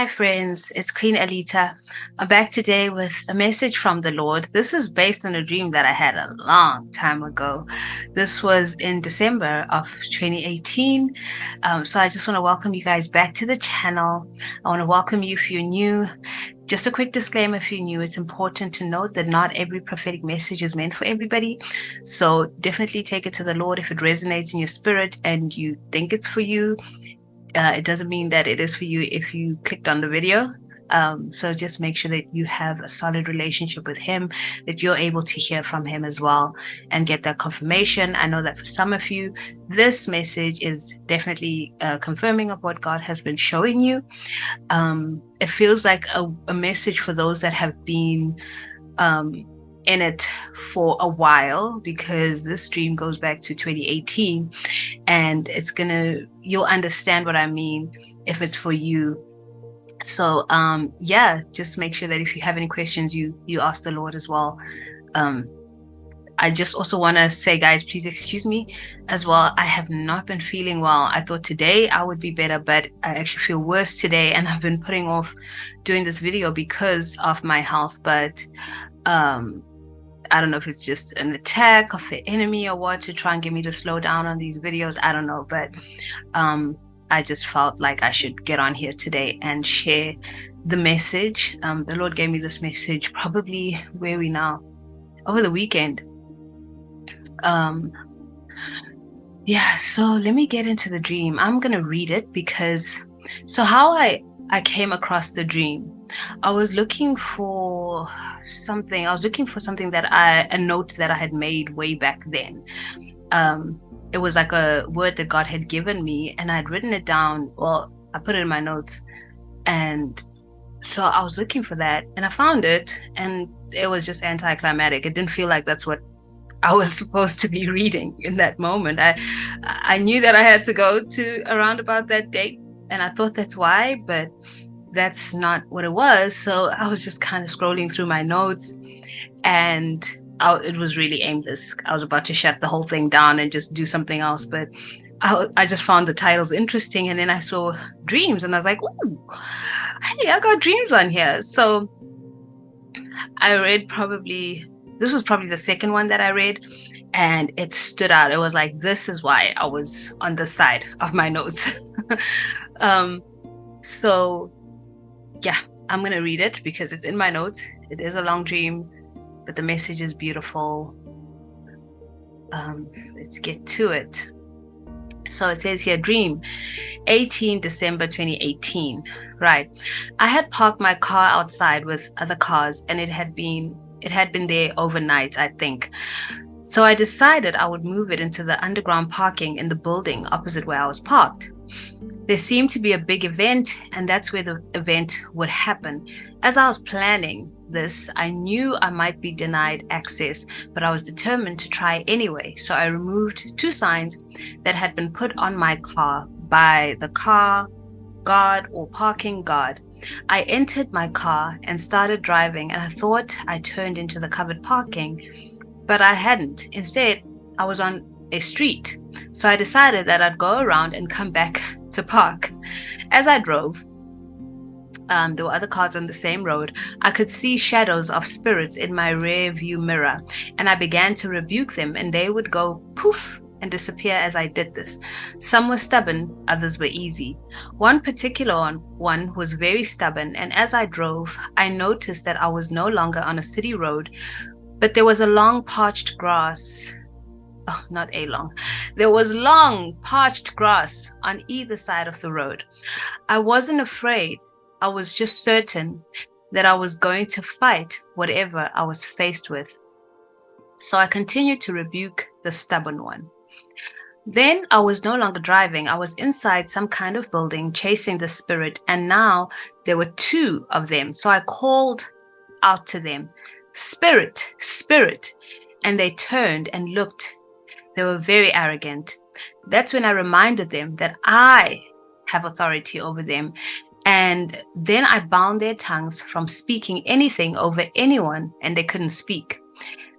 Hi, friends. It's Queen Alita. I'm back today with a message from the Lord. This is based on a dream that I had a long time ago. This was in December of 2018. So I just want to welcome you guys back to the channel. I want to welcome you if you're new. Just a quick disclaimer if you're new, it's important to note that not every prophetic message is meant for everybody. So definitely take it to the Lord if it resonates in your spirit and you think it's for you. It doesn't mean that it is for you if you clicked on the video. So just make sure that you have a solid relationship with him, that you're able to hear from him as well and get that confirmation. I know that for some of you, this message is definitely confirming of what God has been showing you. It feels like a message for those that have been in it for a while, because this dream goes back to 2018, and you'll understand what I mean if it's for you. So just make sure that if you have any questions, you ask the Lord as well. I just also want to say, guys, please excuse me as well. I have not been feeling well. I thought today I would be better, but I actually feel worse today, and I've been putting off doing this video because of my health. But I don't know if it's just an attack of the enemy or what, to try and get me to slow down on these videos. I don't know, but I just felt like I should get on here today and share the message. The Lord gave me this message probably, where we now, over the weekend. So let me get into the dream. I'm going to read it how I came across the dream. I was looking for something. A note that I had made way back then. It was like a word that God had given me, and I'd written it down. Well, I put it in my notes, and so I was looking for that, and I found it, and it was just anticlimactic. It didn't feel like that's what I was supposed to be reading in that moment. I knew that I had to go to around about that date, and I thought that's why, but that's not what it was. So I was just kind of scrolling through my notes, and it was really aimless. I was about to shut the whole thing down and just do something else, but I just found the titles interesting, and then I saw dreams, and I was like, "Ooh, hey, I got dreams on here." So I read this was probably the second one that I read, and it stood out. It was like, this is why I was on the side of my notes. So yeah, I'm going to read it because it's in my notes. It is a long dream, but the message is beautiful. Let's get to it. So it says here, dream, 18 December 2018. Right. I had parked my car outside with other cars, and it had been there overnight, I think. So I decided I would move it into the underground parking in the building opposite where I was parked. There seemed to be a big event, and that's where the event would happen. As I was planning this, I knew I might be denied access, but I was determined to try anyway. So I removed 2 signs that had been put on my car by the car guard or parking guard. I entered my car and started driving, and I thought I turned into the covered parking, but I hadn't. Instead, I was on a street. So I decided that I'd go around and come back to park. As I drove, there were other cars on the same road. I could see shadows of spirits in my rear view mirror, and I began to rebuke them, and they would go poof and disappear as I did this. Some were stubborn, others were easy. One particular one was very stubborn, and as I drove, I noticed that I was no longer on a city road, but there was a long parched grass. Oh, not a long. There was long parched grass on either side of the road. I wasn't afraid. I was just certain that I was going to fight whatever I was faced with. So I continued to rebuke the stubborn one. Then I was no longer driving. I was inside some kind of building chasing the spirit, and now there were 2 of them. So I called out to them, "Spirit, spirit," and they turned and looked. They were very arrogant. That's when I reminded them that I have authority over them. And then I bound their tongues from speaking anything over anyone, and they couldn't speak.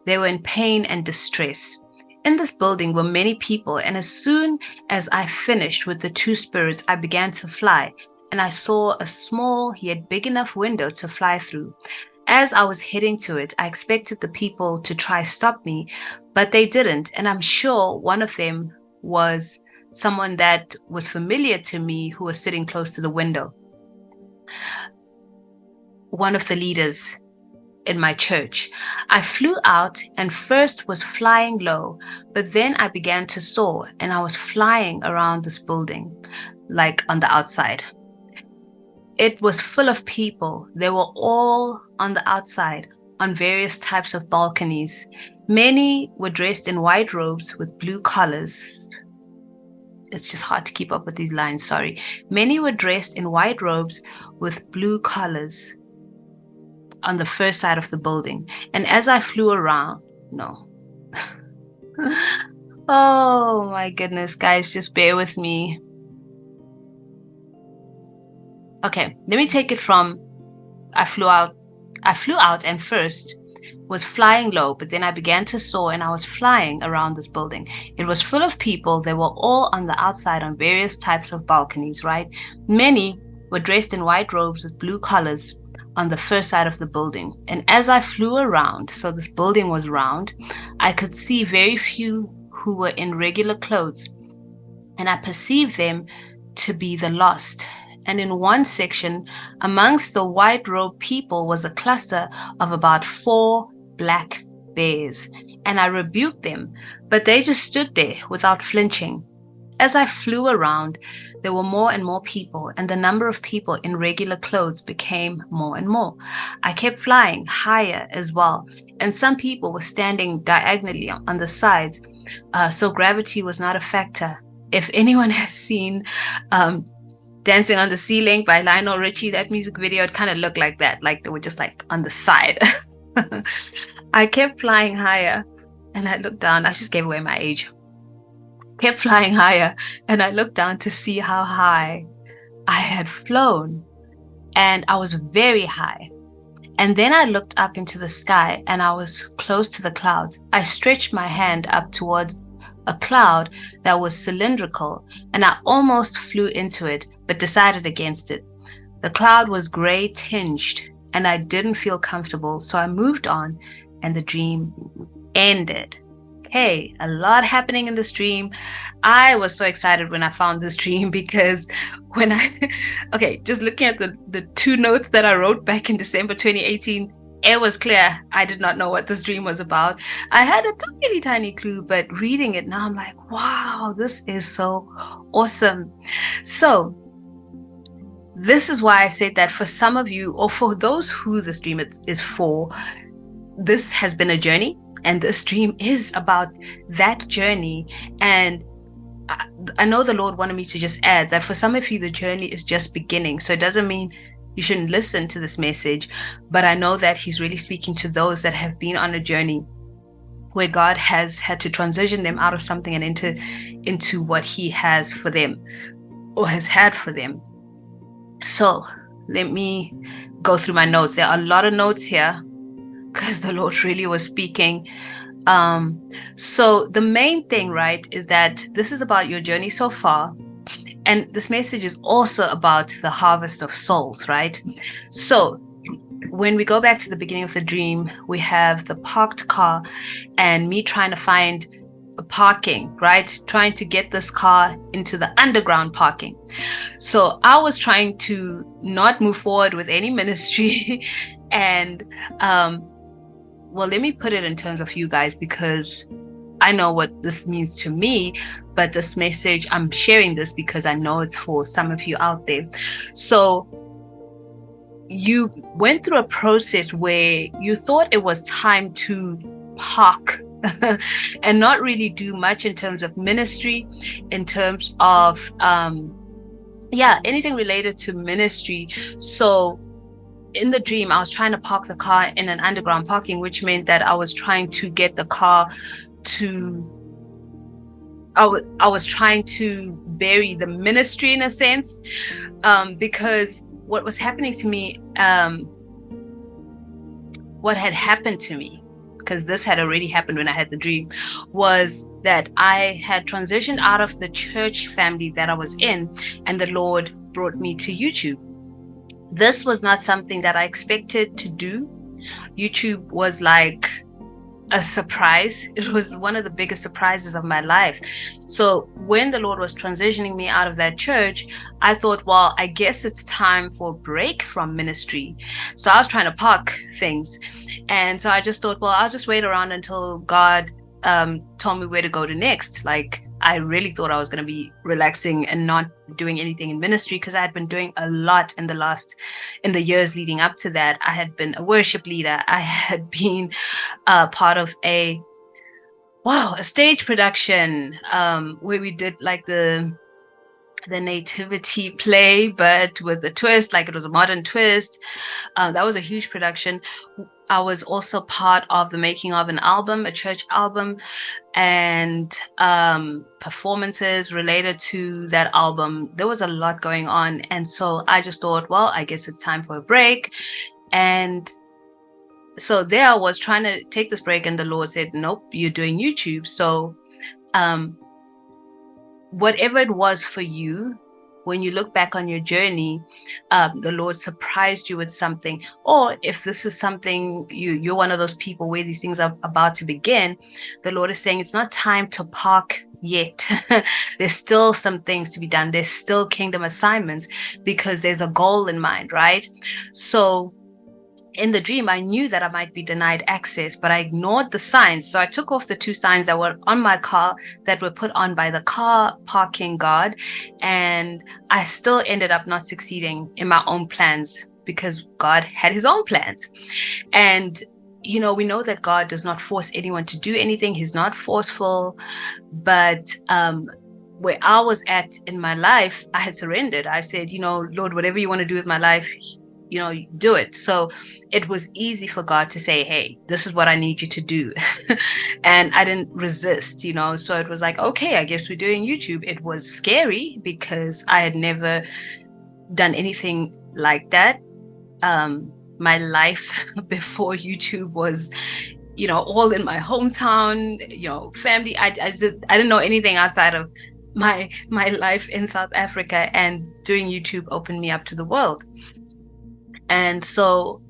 They were in pain and distress. In this building were many people, and as soon as I finished with the 2 spirits, I began to fly, and I saw a small yet big enough window to fly through. As I was heading to it, I expected the people to try stop me, but they didn't. And I'm sure one of them was someone that was familiar to me who was sitting close to the window. One of the leaders in my church. I flew out and first was flying low, but then I began to soar and I was flying around this building, like on the outside. It was full of people. They were all on the outside on various types of balconies. Many were dressed in white robes with blue collars. It's just hard to keep up with these lines, sorry. Many were dressed in white robes with blue collars on the first side of the building. And as I flew around, no. Oh my goodness, guys, just bear with me. Okay, let me take it from I flew out and first was flying low, but then I began to soar and I was flying around this building. It was full of people. They were all on the outside on various types of balconies, right? Many were dressed in white robes with blue collars on the first side of the building. And as I flew around, so this building was round, I could see very few who were in regular clothes, and I perceived them to be the lost. And in one section, amongst the white robed people was a cluster of about 4 black bears. And I rebuked them, but they just stood there without flinching. As I flew around, there were more and more people, and the number of people in regular clothes became more and more. I kept flying higher as well, and some people were standing diagonally on the sides, so gravity was not a factor. If anyone has seen Dancing on the Ceiling by Lionel Richie, that music video, it kind of looked like that, like they were just like on the side. I kept flying higher and I looked down. I just gave away my age. Kept flying higher and I looked down to see how high I had flown, and I was very high. And then I looked up into the sky and I was close to the clouds. I stretched my hand up towards a cloud that was cylindrical, and I almost flew into it, but decided against it. The cloud was gray tinged, and I didn't feel comfortable, so I moved on, and the dream ended. Okay, a lot happening in this dream. I was so excited when I found this dream because just looking at the 2 notes that I wrote back in December 2018, it was clear I did not know what this dream was about. I had a tiny clue, but reading it now, I'm like, wow, this is so awesome. So this is why I said that for some of you, or for those who this dream is for, this has been a journey, and this dream is about that journey. And I know the Lord wanted me to just add that for some of you, the journey is just beginning. So it doesn't mean you shouldn't listen to this message, but I know that He's really speaking to those that have been on a journey where God has had to transition them out of something and into what He has for them or has had for them. So let me go through my notes. There are a lot of notes here because the Lord really was speaking. So the main thing, right, is that this is about your journey so far. And this message is also about the harvest of souls, right? So when we go back to the beginning of the dream, we have the parked car and me trying to find a parking, right? Trying to get this car into the underground parking. So I was trying to not move forward with any ministry. And, well, let me put it in terms of you guys, because I know what this means to me, but this message, I'm sharing this because I know it's for some of you out there. So you went through a process where you thought it was time to park and not really do much in terms of ministry, in terms of, anything related to ministry. So in the dream, I was trying to park the car in an underground parking, which meant that I was trying to get the car I was trying to bury the ministry in a sense, because what was happening to me, what had happened to me, because this had already happened when I had the dream, was that I had transitioned out of the church family that I was in, and the Lord brought me to YouTube. This was not something that I expected to do. YouTube was like a surprise. It was one of the biggest surprises of my life. So when the Lord was transitioning me out of that church, I thought, well, I guess it's time for a break from ministry. So I was trying to park things. And so I just thought, well, I'll just wait around until God told me where to go to next. Like, I really thought I was going to be relaxing and not doing anything in ministry, because I had been doing a lot in the years leading up to that. I had been a worship leader. I had been part of a stage production where we did like the nativity play, but with a twist, like it was a modern twist. That was a huge production. I was also part of the making of an album, a church album, and performances related to that album. There was a lot going on. And so I just thought, well, I guess it's time for a break. And so there I was trying to take this break, and the Lord said, nope, you're doing YouTube. So whatever it was for you, when you look back on your journey, the Lord surprised you with something. Or if this is something you're one of those people where these things are about to begin, the Lord is saying it's not time to park yet. There's still some things to be done. There's still kingdom assignments, because there's a goal in mind, right? So in the dream, I knew that I might be denied access, but I ignored the signs. So I took off the 2 signs that were on my car that were put on by the car parking guard. And I still ended up not succeeding in my own plans, because God had his own plans. And, we know that God does not force anyone to do anything. He's not forceful. But where I was at in my life, I had surrendered. I said, Lord, whatever you want to do with my life, do it. So it was easy for God to say, hey, this is what I need you to do. And I didn't resist, so it was like, okay, I guess we're doing YouTube. It was scary because I had never done anything like that. My life before YouTube was, all in my hometown, family. I didn't know anything outside of my life in South Africa, and doing YouTube opened me up to the world. And so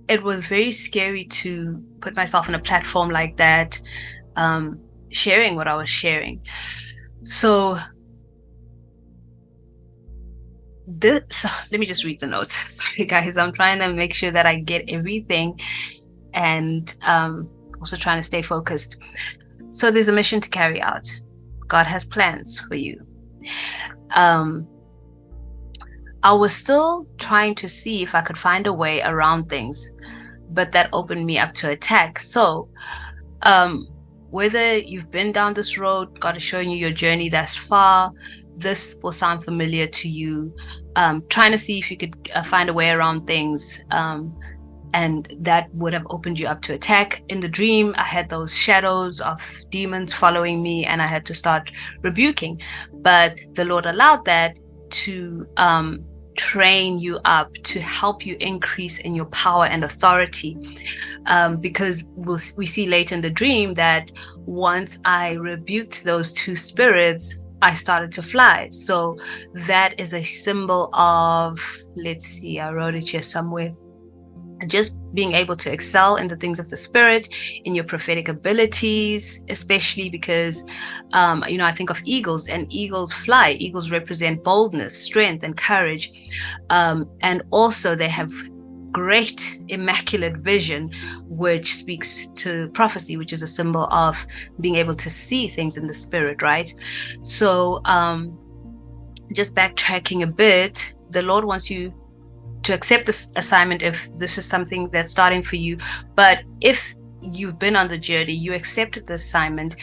it was very scary to put myself on a platform like that, sharing what I was sharing. So let me just read the notes. Sorry, guys. I'm trying to make sure that I get everything, and also trying to stay focused. So there's a mission to carry out. God has plans for you. I was still trying to see if I could find a way around things, but that opened me up to attack. So whether you've been down this road, God is showing you your journey thus far, this will sound familiar to you. Trying to see if you could find a way around things, and that would have opened you up to attack. In the dream, I had those shadows of demons following me, and I had to start rebuking. But the Lord allowed that to train you up, to help you increase in your power and authority, because we see later in the dream that once I rebuked those 2 spirits, I started to fly. So that is a symbol of, let's see, I wrote it here somewhere, just being able to excel in the things of the spirit, in your prophetic abilities, especially because, I think of eagles, and eagles fly. Eagles represent boldness, strength, and courage. And also they have great immaculate vision, which speaks to prophecy, which is a symbol of being able to see things in the spirit, right? So just backtracking a bit, the Lord wants you to accept this assignment if this is something that's starting for you. But if you've been on the journey, you accepted the assignment,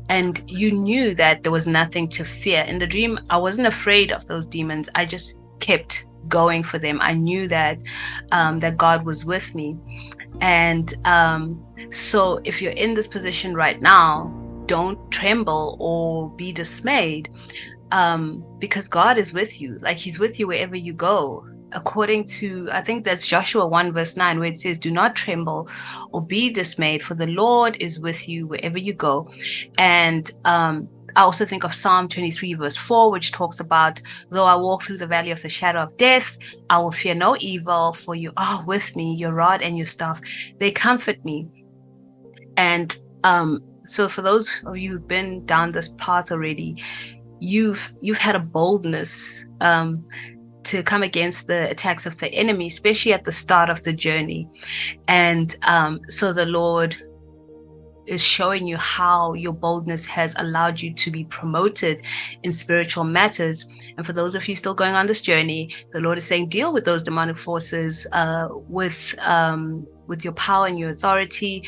and you knew that there was nothing to fear. In the dream, I wasn't afraid of those demons. I just kept going for them. I knew that that God was with me. And so if you're in this position right now, don't tremble or be dismayed, because God is with you. Like, he's with you wherever you go. According to, I think that's Joshua 1 verse 9, where it says, do not tremble or be dismayed, for the Lord is with you wherever you go. And I also think of Psalm 23 verse 4, which talks about, though I walk through the valley of the shadow of death, I will fear no evil, for you are with me, your rod and your staff, they comfort me. And so for those of you who've been down this path already, you've had a boldness to come against the attacks of the enemy, especially at the start of the journey. And so the Lord is showing you how your boldness has allowed you to be promoted in spiritual matters. And for those of you still going on this journey, the Lord is saying, deal with those demonic forces with your power and your authority,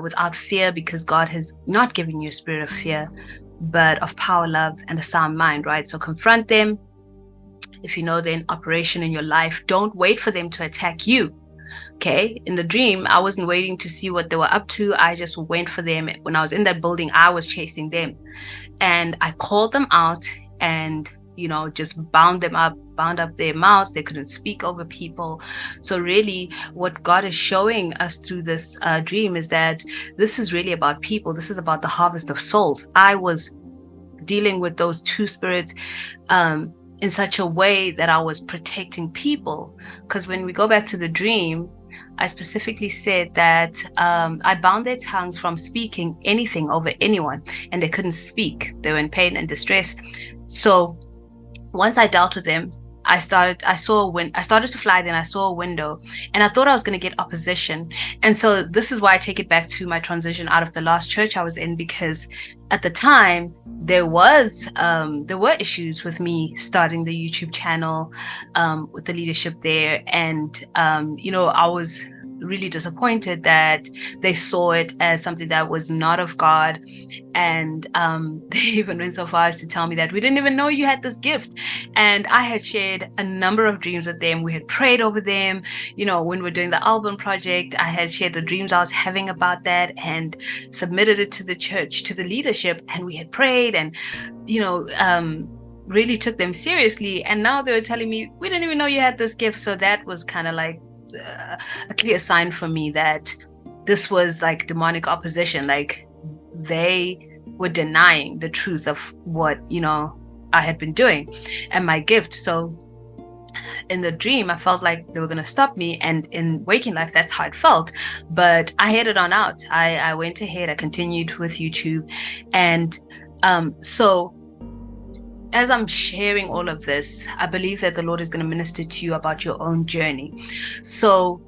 without fear, because God has not given you a spirit of fear, but of power, love, and a sound mind, right? So confront them. If you know they're in operation in your life, don't wait for them to attack you. Okay, in the dream, I wasn't waiting to see what they were up to. I just went for them. When I was in that building, I was chasing them. And I called them out and, just bound up their mouths. They couldn't speak over people. So really, what God is showing us through this dream is that this is really about people. This is about the harvest of souls. I was dealing with those two spirits in such a way that I was protecting people. Because when we go back to the dream, I specifically said that I bound their tongues from speaking anything over anyone, and they couldn't speak. They were in pain and distress. So once I dealt with them, I started to fly, then I saw a window, and I thought I was going to get opposition. And so this is why I take it back to my transition out of the last church I was in, because at the time there were issues with me starting the YouTube channel, with the leadership there. And, I was really disappointed that they saw it as something that was not of God. And they even went so far as to tell me that we didn't even know you had this gift. And I had shared a number of dreams with them. We had prayed over them. When we're doing the album project, I had shared the dreams I was having about that and submitted it to the church, to the leadership. And we had prayed and, really took them seriously. And now they were telling me, we didn't even know you had this gift. So that was kind of like a clear sign for me that this was like demonic opposition. Like they were denying the truth of what I had been doing and my gift. So in the dream, I felt like they were going to stop me, and in waking life, that's how it felt. But I headed on out. I went ahead. I continued with YouTube, and so as I'm sharing all of this, I believe that the Lord is going to minister to you about your own journey. So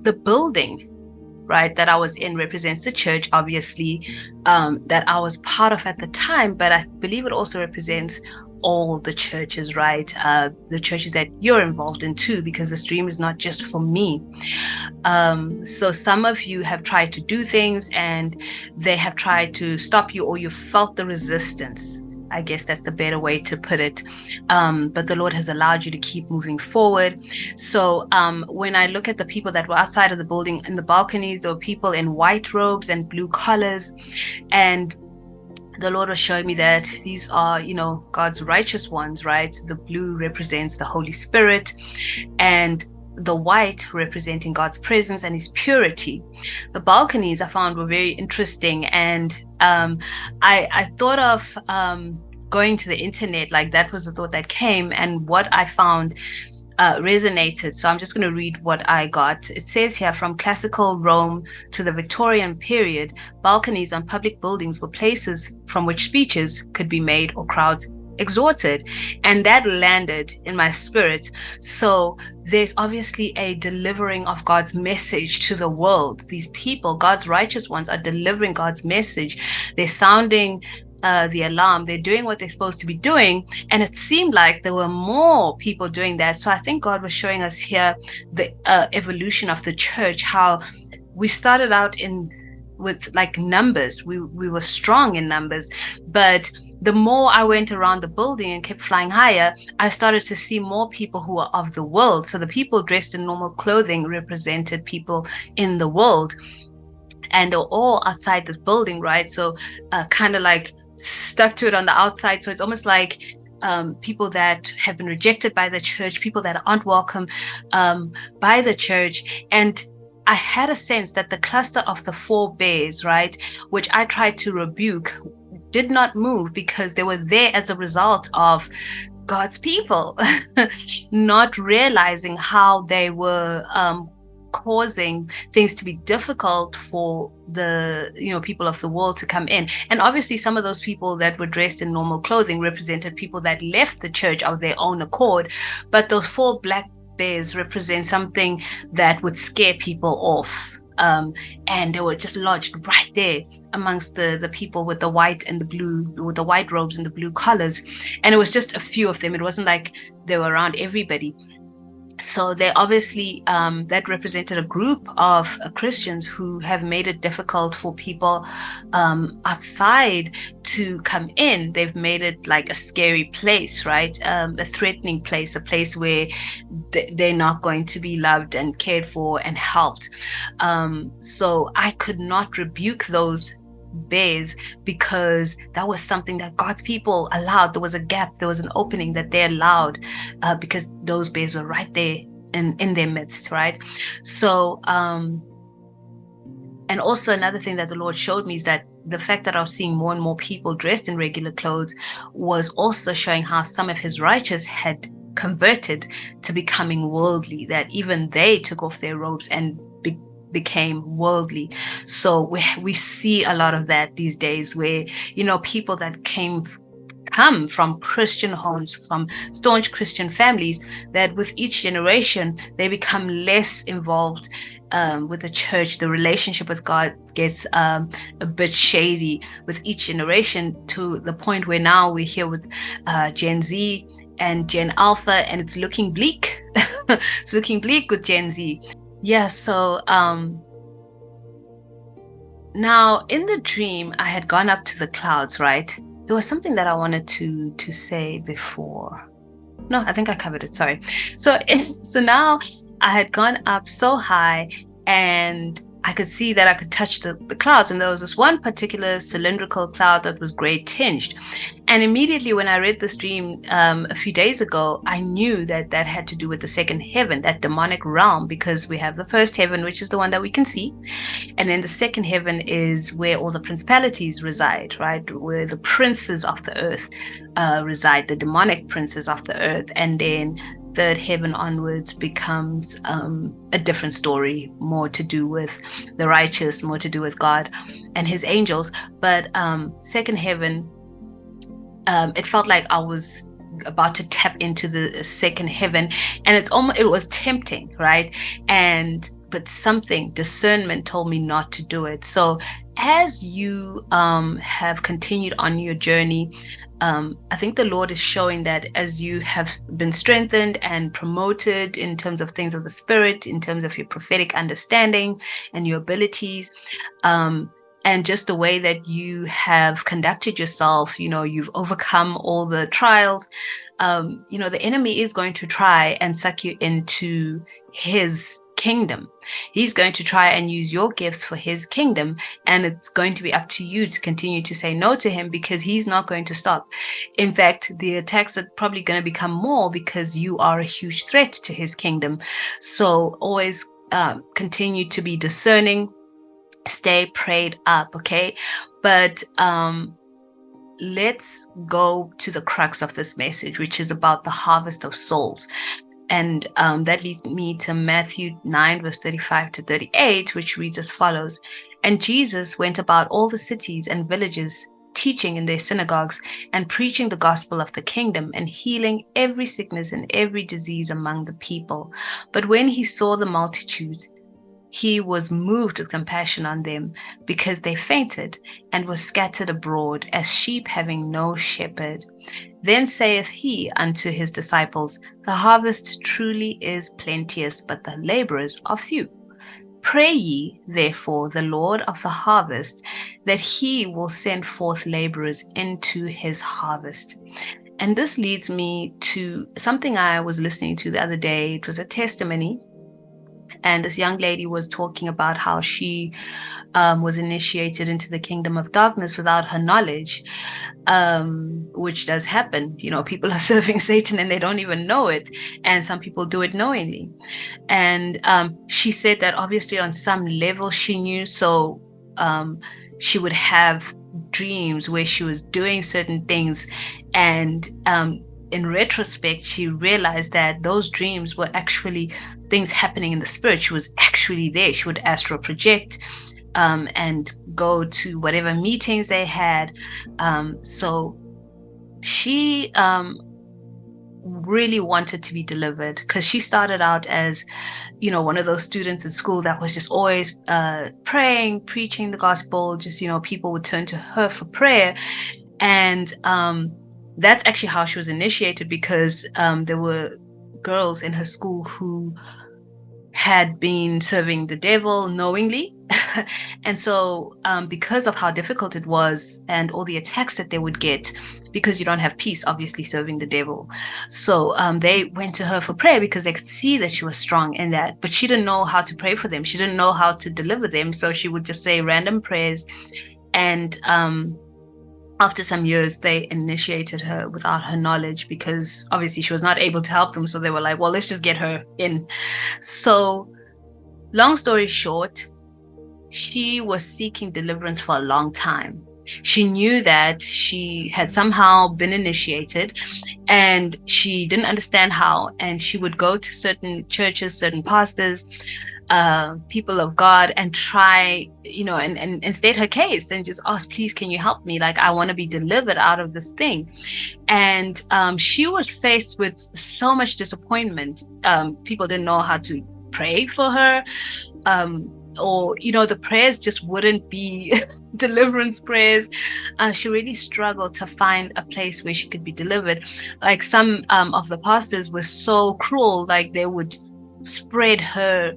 the building, right, that I was in represents the church, obviously, that I was part of at the time, but I believe it also represents all the churches, right? The churches that you're involved in too, because this dream is not just for me. So some of you have tried to do things and they have tried to stop you, or you felt the resistance. I guess that's the better way to put it. But the Lord has allowed you to keep moving forward. So when I look at the people that were outside of the building in the balconies, there were people in white robes and blue collars. And the Lord was showing me that these are, God's righteous ones, right? The blue represents the Holy Spirit, and the white representing God's presence and his purity. The balconies I found were very interesting. And I thought of going to the internet, like that was the thought that came, and what I found resonated. So I'm just going to read what I got. It says here, from classical Rome to the Victorian period, balconies on public buildings were places from which speeches could be made or crowds exhorted. And that landed in my spirit. So there's obviously a delivering of God's message to the world. These people, God's righteous ones, are delivering God's message. They're sounding the alarm. They're doing what they're supposed to be doing. And it seemed like there were more people doing that. So I think God was showing us here the evolution of the church, how we started out with like numbers. We were strong in numbers, but the more I went around the building and kept flying higher, I started to see more people who were of the world. So the people dressed in normal clothing represented people in the world. And they're all outside this building, right? So kind of like stuck to it on the outside. So it's almost like people that have been rejected by the church, people that aren't welcome by the church. And I had a sense that the cluster of the 4 bears, right, which I tried to rebuke, did not move because they were there as a result of God's people not realizing how they were causing things to be difficult for the people of the world to come in. And obviously some of those people that were dressed in normal clothing represented people that left the church of their own accord, but those 4 black bears represent something that would scare people off. And they were just lodged right there amongst the people with the white and the blue, with the white robes and the blue collars. And it was just a few of them. It wasn't like they were around everybody. So they obviously, that represented a group of Christians who have made it difficult for people outside to come in. They've made it like a scary place, right? A threatening place, a place where they're not going to be loved and cared for and helped. So I could not rebuke those bears because that was something that God's people allowed. There was a gap, there was an opening that they allowed because those bears were right there in their midst, right? So and also another thing that the Lord showed me is that the fact that I was seeing more and more people dressed in regular clothes was also showing how some of his righteous had converted to becoming worldly, that even they took off their robes and became worldly. So we see a lot of that these days, where people that come from Christian homes, from staunch Christian families, that with each generation they become less involved with the church. The relationship with God gets a bit shady with each generation, to the point where now we're here with Gen Z and Gen Alpha, and it's looking bleak. It's looking bleak with Gen Z. Yeah, so now in the dream, I had gone up to the clouds, right? There was something that I wanted to say before. No, I think I covered it, sorry. So now I had gone up so high, and I could see that I could touch the clouds, and there was this one particular cylindrical cloud that was gray tinged. And immediately when I read this dream a few days ago, I knew that that had to do with the second heaven, that demonic realm, because we have the first heaven, which is the one that we can see. And then the second heaven is where all the principalities reside, right? Where the princes of the earth reside, the demonic princes of the earth. And then third heaven onwards becomes a different story, more to do with the righteous, more to do with God and his angels. But second heaven, it felt like I was about to tap into the second heaven, and it was tempting, right? But discernment told me not to do it. So as you have continued on your journey, I think the Lord is showing that as you have been strengthened and promoted in terms of things of the Spirit, in terms of your prophetic understanding and your abilities, and just the way that you have conducted yourself, you've overcome all the trials. The enemy is going to try and suck you into his kingdom. He's going to try and use your gifts for his kingdom, and it's going to be up to you to continue to say no to him, because he's not going to stop. In fact, the attacks are probably going to become more because you are a huge threat to his kingdom. So always continue to be discerning, stay prayed up, okay? But let's go to the crux of this message, which is about the harvest of souls. And that leads me to Matthew 9, verse 35 to 38, which reads as follows. And Jesus went about all the cities and villages, teaching in their synagogues and preaching the gospel of the kingdom and healing every sickness and every disease among the people. But when he saw the multitudes, he was moved with compassion on them, because they fainted and were scattered abroad as sheep having no shepherd. Then saith he unto his disciples, the harvest truly is plenteous, but the laborers are few. Pray ye, therefore, the Lord of the harvest, that he will send forth laborers into his harvest. And this leads me to something I was listening to the other day. It was a testimony. And this young lady was talking about how she was initiated into the kingdom of darkness without her knowledge, which does happen. People are serving Satan and they don't even know it. And some people do it knowingly. And she said that obviously on some level she knew. So she would have dreams where she was doing certain things. And in retrospect, she realized that those dreams were actually things happening in the spirit. She was actually there. She would astral project and go to whatever meetings they had. So she really wanted to be delivered, because she started out as, one of those students in school that was just always praying, preaching the gospel. Just, people would turn to her for prayer. And that's actually how she was initiated, because there were girls in her school who had been serving the devil knowingly. And so because of how difficult it was and all the attacks that they would get, because you don't have peace, obviously, serving the devil. So they went to her for prayer because they could see that she was strong in that, but she didn't know how to pray for them. She didn't know how to deliver them. So she would just say random prayers. And after some years, they initiated her without her knowledge, because obviously she was not able to help them. So they were like, well, let's just get her in. So long story short, she was seeking deliverance for a long time. She knew that she had somehow been initiated, and she didn't understand how. And she would go to certain churches, certain pastors, people of God, and try, and state her case and just ask, please, can you help me? Like, I want to be delivered out of this thing. And she was faced with so much disappointment. People didn't know how to pray for her. Or the prayers just wouldn't be deliverance prayers. She really struggled to find a place where she could be delivered. Like, some of the pastors were so cruel, like they would spread her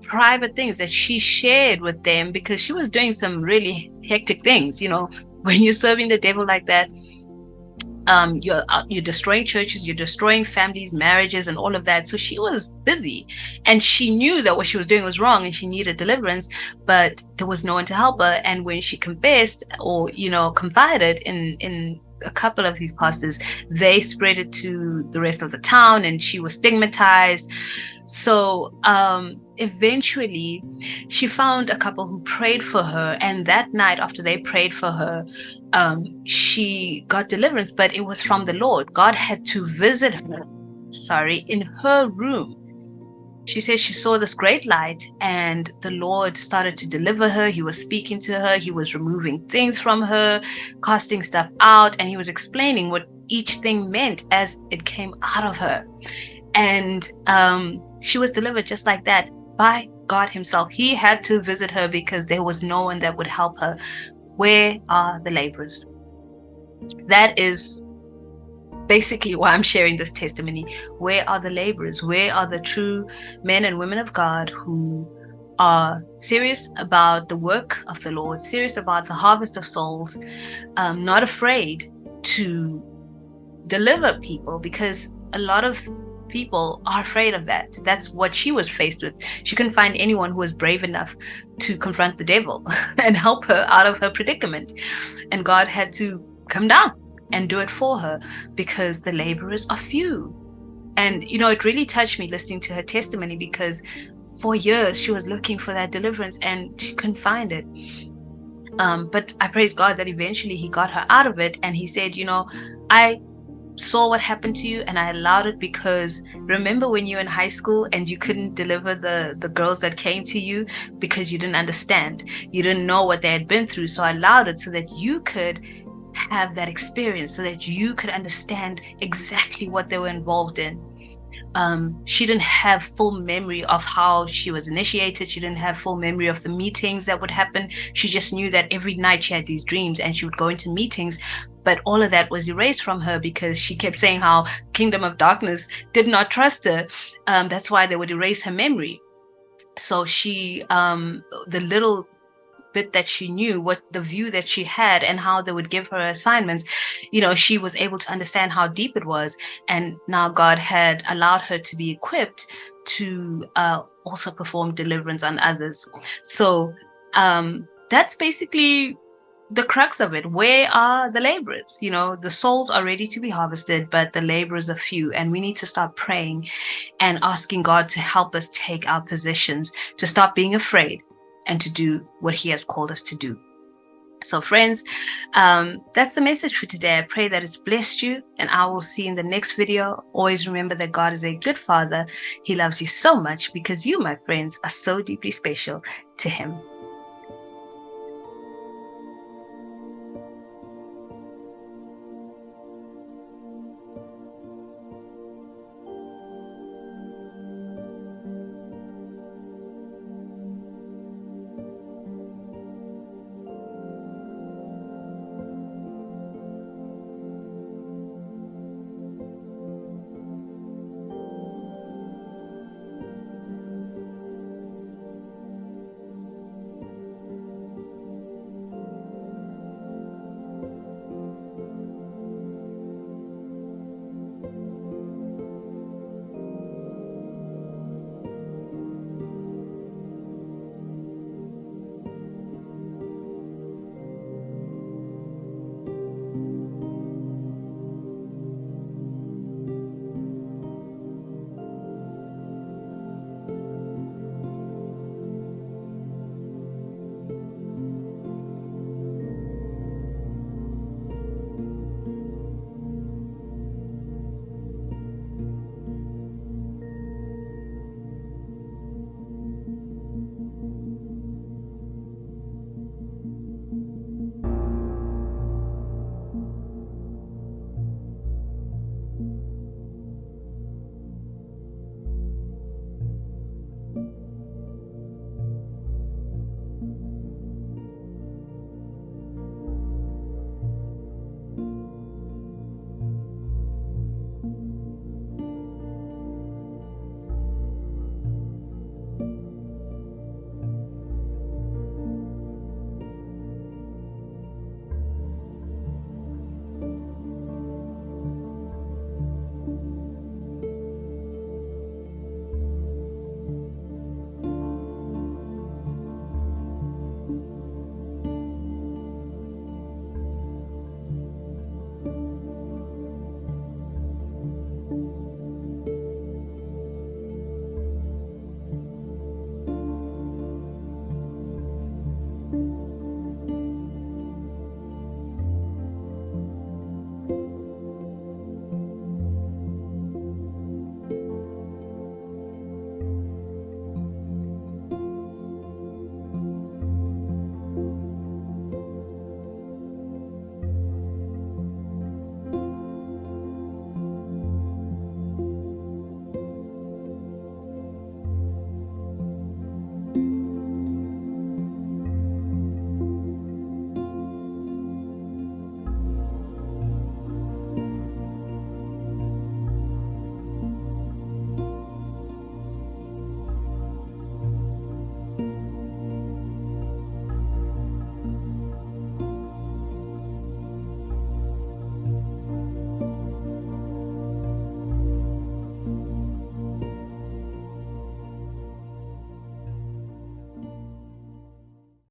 private things that she shared with them, because she was doing some really hectic things. When you're serving the devil like that, you're destroying churches, you're destroying families, marriages, and all of that. So she was busy, and she knew that what she was doing was wrong, and she needed deliverance, but there was no one to help her. And when she confessed, or confided in a couple of these pastors, they spread it to the rest of the town, and she was stigmatized. So eventually she found a couple who prayed for her, and that night after they prayed for her, she got deliverance, but it was from the Lord. God had to visit her, in her room. She said she saw this great light, and the Lord started to deliver her. He was speaking to her. He was removing things from her, casting stuff out, and he was explaining what each thing meant as it came out of her. And she was delivered just like that by God himself. He had to visit her because there was no one that would help her. Where are the laborers? That is basically why I'm sharing this testimony. Where are the laborers? Where are the true men and women of God who are serious about the work of the Lord, serious about the harvest of souls, not afraid to deliver people? Because a lot of people are afraid of that. That's what she was faced with. She couldn't find anyone who was brave enough to confront the devil and help her out of her predicament. And God had to come down and do it for her, because the laborers are few. And it really touched me listening to her testimony, because for years she was looking for that deliverance and she couldn't find it. But I praise God that eventually he got her out of it, and he said, I saw what happened to you, and I allowed it, because remember when you were in high school and you couldn't deliver the girls that came to you because you didn't understand, you didn't know what they had been through. So I allowed it so that you could have that experience, so that you could understand exactly what they were involved in. She didn't have full memory of how she was initiated. She didn't have full memory of the meetings that would happen. She just knew that every night she had these dreams and she would go into meetings, but all of that was erased from her because she kept saying how Kingdom of Darkness did not trust her. That's why they would erase her memory. So she, the little bit that she knew, what the view that she had, and how they would give her assignments, she was able to understand how deep it was. And now God had allowed her to be equipped to also perform deliverance on others. So that's basically the crux of it. Where are the laborers? The souls are ready to be harvested, but the laborers are few. And we need to start praying and asking God to help us take our positions, to stop being afraid, and to do what He has called us to do. So friends, that's the message for today. I pray that it's blessed you, and I will see you in the next video. Always remember that God is a good Father. He loves you so much because you, my friends, are so deeply special to Him.